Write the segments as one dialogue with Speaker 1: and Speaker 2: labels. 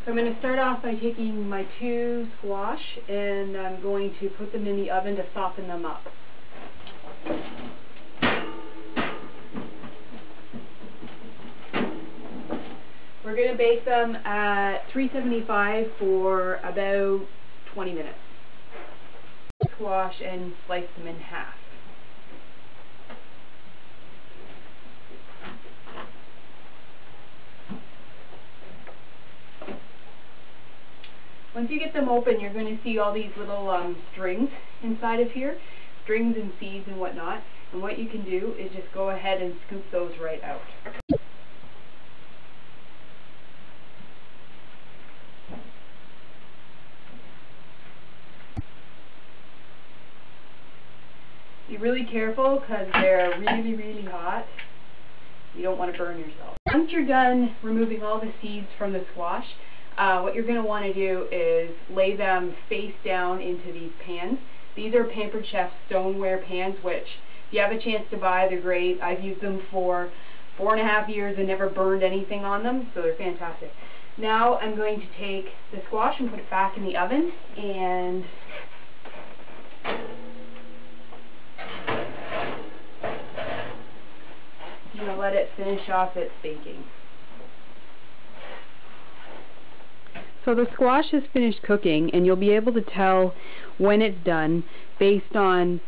Speaker 1: So I'm going to start off by taking my 2 squash and I'm going to put them in the oven to soften them up. We're going to bake them at 375 for about 20 minutes. Squash and slice them in half. Once you get them open, you're going to see all these little strings inside of here, strings and seeds and whatnot, and what you can do is just go ahead and scoop those right out. Be really careful because they're really, really hot. You don't want to burn yourself. Once you're done removing all the seeds from the squash, what you're going to want to do is lay them face down into these pans. These are Pampered Chef stoneware pans, which if you have a chance to buy, they're great. I've used them for 4.5 years and never burned anything on them, so they're fantastic. Now I'm going to take the squash and put it back in the oven, and I'm going to let it finish off its baking. So the squash is finished cooking, and you'll be able to tell when it's done based on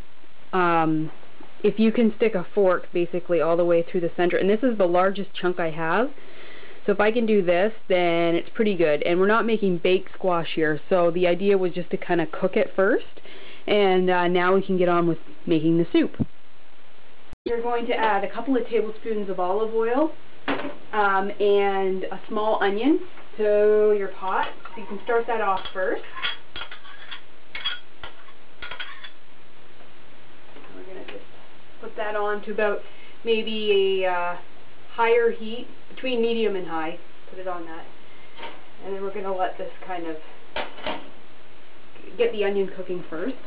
Speaker 1: if you can stick a fork basically all the way through the center. And this is the largest chunk I have. So if I can do this, then it's pretty good. And we're not making baked squash here, so the idea was just to kind of cook it first. And now we can get on with making the soup. You're going to add a couple of tablespoons of olive oil and a small onion to your pot, so you can start that off first. We're going to just put that on to about maybe a higher heat, between medium and high. Put it on that. And then we're going to let this kind of get the onion cooking first.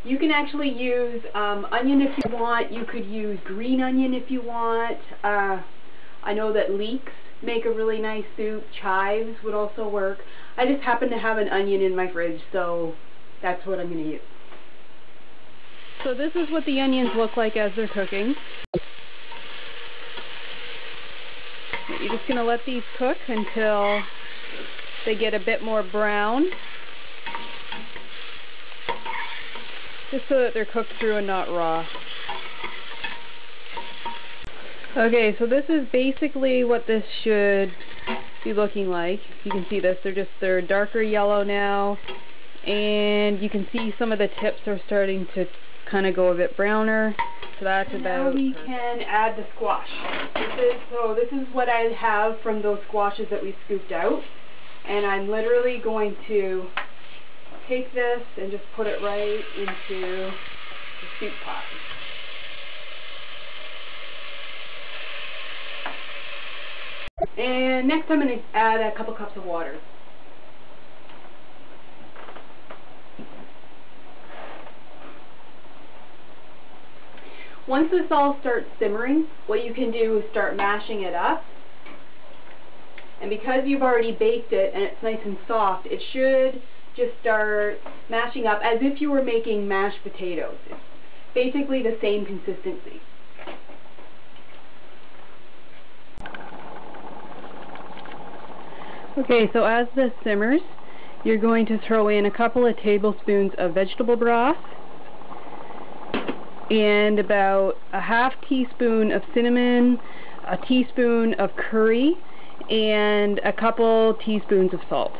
Speaker 1: You can actually use onion if you want. You could use green onion if you want. I know that leeks make a really nice soup. Chives would also work. I just happen to have an onion in my fridge, so that's what I'm going to use. So this is what the onions look like as they're cooking. You're just going to let these cook until they get a bit more brown, just so that they're cooked through and not raw. Okay, so this is basically what this should be looking like. You can see this, they're darker yellow now, and you can see some of the tips are starting to kind of go a bit browner. So that's about. Now we can add the squash. This is what I have from those squashes that we scooped out, and I'm literally going to take this and just put it right into the soup pot. And next I'm going to add a couple cups of water. Once this all starts simmering, what you can do is start mashing it up. And because you've already baked it and it's nice and soft, it should just start mashing up as if you were making mashed potatoes. It's basically the same consistency. Okay, so as this simmers, you're going to throw in a couple of tablespoons of vegetable broth and about a half teaspoon of cinnamon, a teaspoon of curry, and a couple teaspoons of salt.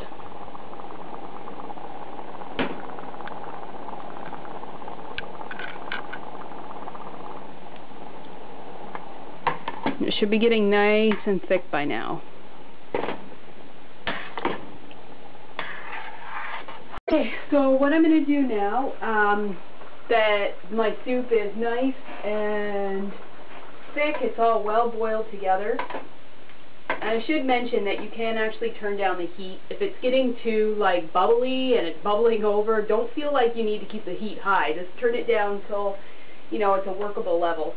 Speaker 1: It should be getting nice and thick by now. Okay, so what I'm going to do now, that my soup is nice and thick, it's all well boiled together. And I should mention that you can actually turn down the heat. If it's getting too like bubbly and it's bubbling over, don't feel like you need to keep the heat high. Just turn it down until, you know, it's a workable level.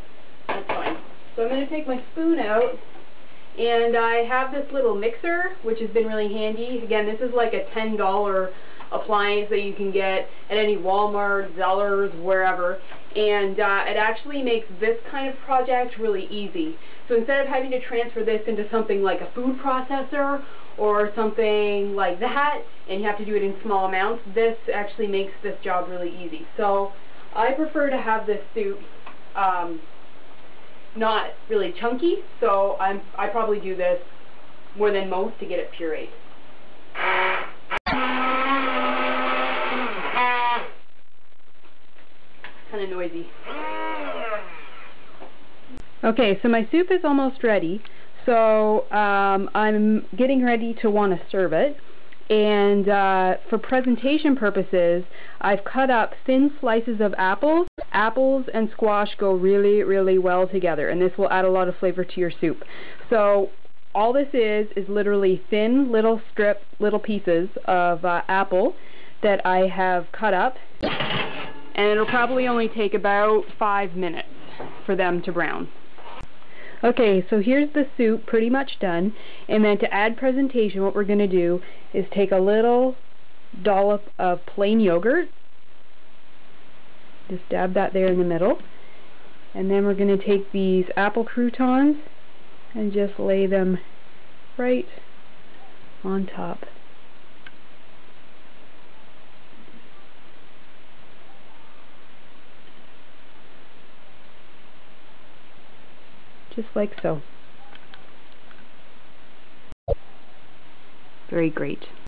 Speaker 1: That's fine. So I'm going to take my spoon out And I have this little mixer, which has been really handy. Again, this is like a $10 appliance that you can get at any Walmart, Zellers, wherever. And it actually makes this kind of project really easy. So instead of having to transfer this into something like a food processor or something like that, and you have to do it in small amounts, this actually makes this job really easy. So I prefer to have this soup not really chunky, so I probably do this more than most to get it pureed. Kind of noisy. Okay, so my soup is almost ready, so I'm getting ready to want to serve it. And for presentation purposes, I've cut up thin slices of apples. Apples and squash go really, really well together, and this will add a lot of flavor to your soup. So all this is literally thin little pieces of apple that I have cut up, and it'll probably only take about 5 minutes for them to brown. Okay, so here's the soup pretty much done, and then to add presentation, what we're going to do is take a little dollop of plain yogurt, just dab that there in the middle, and then we're going to take these apple croutons and just lay them right on top. Just like so. Very great.